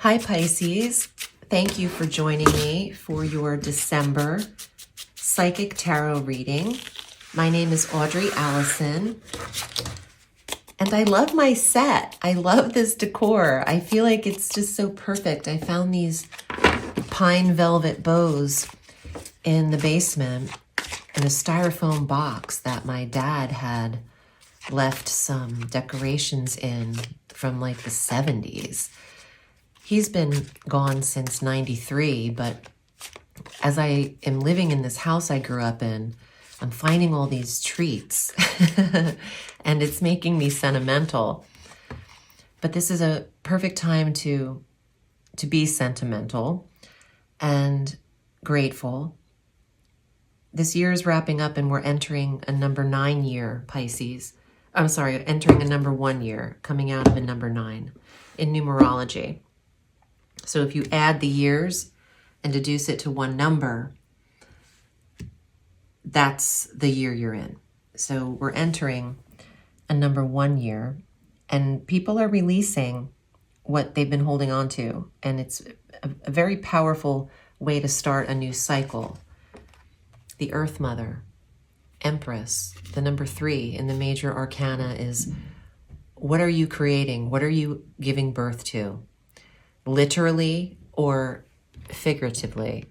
Hi Pisces, thank you for joining me for your December Psychic Tarot reading. My name is Audrey Alison, and I love my set. I love this decor. I feel like it's just so perfect. I found these pine velvet bows in the basement in a styrofoam box that my dad had left some decorations in from like the 70s. He's been gone since 93, but as I am living in this house I grew up in, I'm finding all these treats and it's making me sentimental. But this is a perfect time to be sentimental and grateful. This year is wrapping up and we're entering a number 9 year, Pisces. I'm sorry, entering a number 1 year, coming out of a number 9 in numerology. So if you add the years and deduce it to one number, that's the year you're in. So we're entering a number 1 year, and people are releasing what they've been holding on to. And it's a very powerful way to start a new cycle. The Earth Mother, Empress, the number 3 in the major arcana is, what are you creating? What are you giving birth to? Literally or figuratively.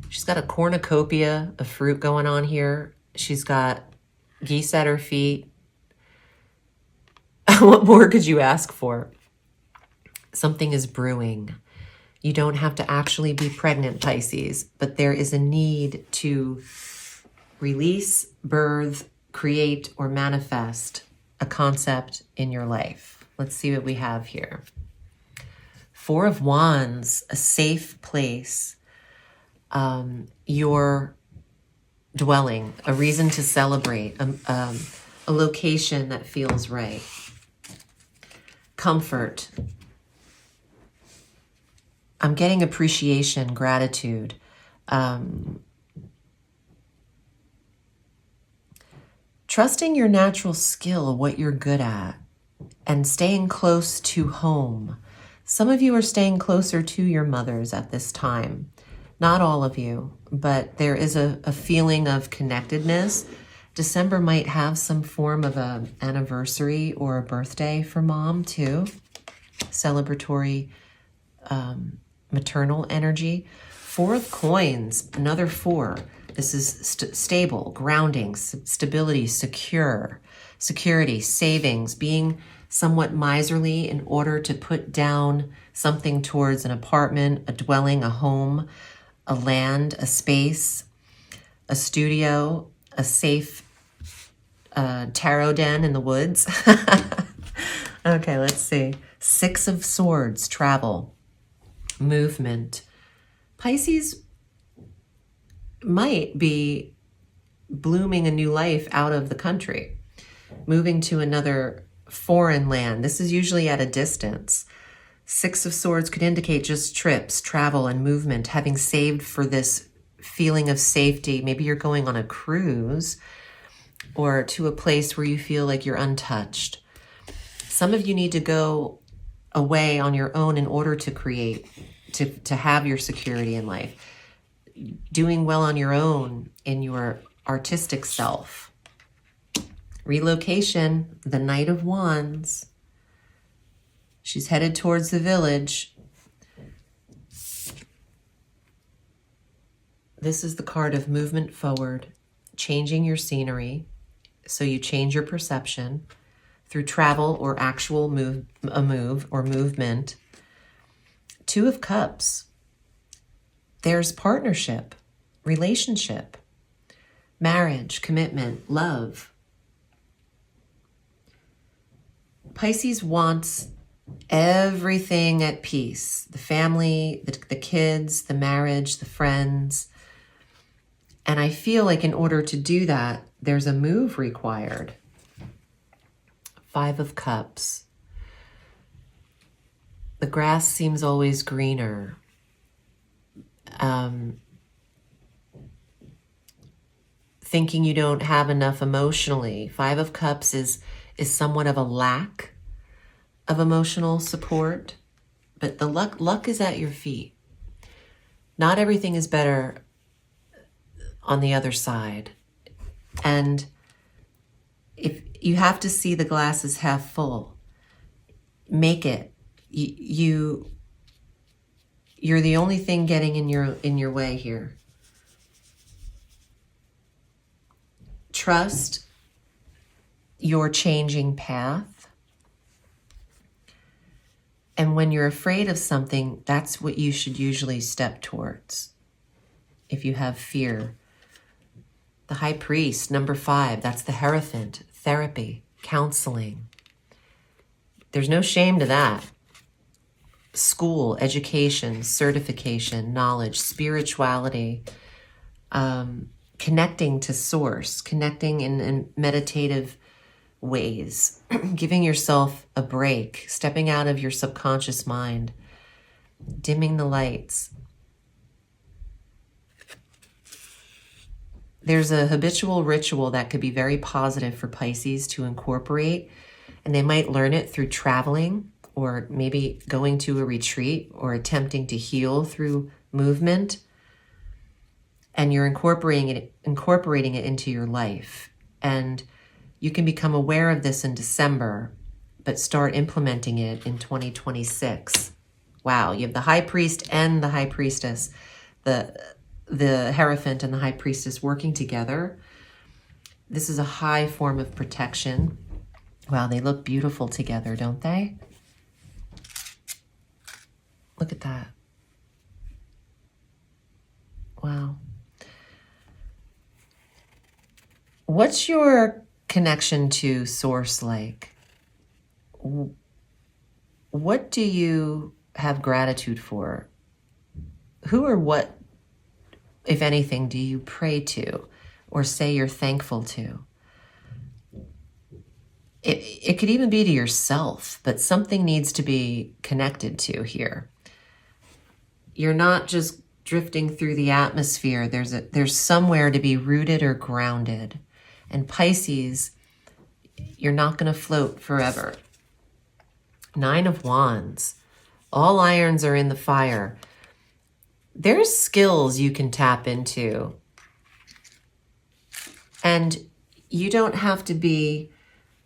She's got a cornucopia of fruit going on here. She's got geese at her feet. What more could you ask for? Something is brewing. You don't have to actually be pregnant, Pisces, but there is a need to release, birth, create, or manifest a concept in your life. Let's see what we have here. 4 of Wands, a safe place, your dwelling, a reason to celebrate, a location that feels right. Comfort. I'm getting appreciation, gratitude. Trusting your natural skill, what you're good at, and staying close to home. Some of you are staying closer to your mothers at this time. Not all of you, but there is a feeling of connectedness. December might have some form of an anniversary or a birthday for mom too. Celebratory maternal energy. 4 of Coins, another 4. This is stable, grounding, stability, security, savings, being somewhat miserly in order to put down something towards an apartment, a dwelling, a home, a land, a space, a studio, a safe tarot den in the woods. Okay, let's see. 6 of Swords, travel, movement. Pisces might be blooming a new life out of the country, moving to another foreign land. This is usually at a distance. 6 of Swords could indicate just trips, travel, and movement, having saved for this feeling of safety. Maybe you're going on a cruise or to a place where you feel like you're untouched. Some of you need to go away on your own in order to create, to have your security in life. Doing well on your own in your artistic self. Relocation, the Knight of Wands. She's headed towards the village. This is the card of movement forward, changing your scenery. So you change your perception through travel or actual movement. 2 of Cups. There's partnership, relationship, marriage, commitment, love. Pisces wants everything at peace. The family, the kids, the marriage, the friends. And I feel like in order to do that, there's a move required. 5 of Cups. The grass seems always greener. Thinking you don't have enough emotionally. 5 of Cups is somewhat of a lack of emotional support. but the luck is at your feet. Not everything is better on the other side. And if you have to see the glass as half full, make it. You're the only thing getting in your way here. Trust your changing path. And when you're afraid of something, that's what you should usually step towards. If you have fear. The High Priest, number 5, that's the Hierophant, therapy, counseling. There's no shame to that. School, education, certification, knowledge, spirituality, connecting to source, connecting in meditative ways, giving yourself a break, stepping out of your subconscious mind, dimming the lights. There's a habitual ritual that could be very positive for Pisces to incorporate, and they might learn it through traveling or maybe going to a retreat or attempting to heal through movement. And you're incorporating it into your life. And you can become aware of this in December, but start implementing it in 2026. Wow, you have the High Priest and the High Priestess, the Hierophant and the High Priestess working together. This is a high form of protection. Wow, they look beautiful together, don't they? Look at that. Wow. What's your connection to source like? What do you have gratitude for? Who or what, if anything, do you pray to or say you're thankful to? It could even be to yourself, but something needs to be connected to here. You're not just drifting through the atmosphere. There's somewhere to be rooted or grounded. And Pisces, you're not going to float forever. 9 of Wands. All irons are in the fire. There's skills you can tap into. And you don't have to be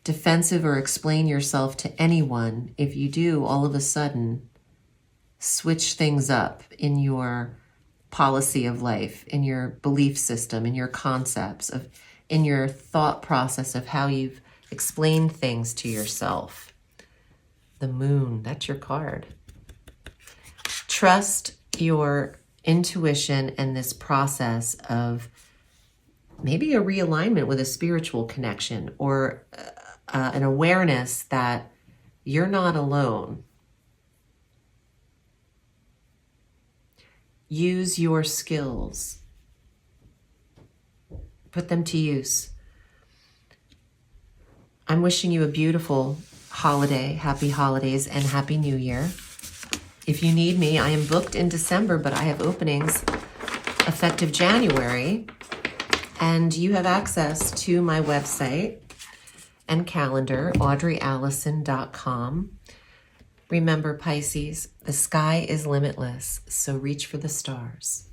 defensive or explain yourself to anyone if you do all of a sudden switch things up in your policy of life, in your belief system, in your concepts, in your thought process of how you've explained things to yourself. The Moon, that's your card. Trust your intuition and this process of maybe a realignment with a spiritual connection or an awareness that you're not alone. Use your skills. Put them to use. I'm wishing you a beautiful holiday, happy holidays, and happy New Year. If you need me, I am booked in December, but I have openings effective January, and you have access to my website and calendar, audreyalison.com. Remember, Pisces, the sky is limitless, so reach for the stars.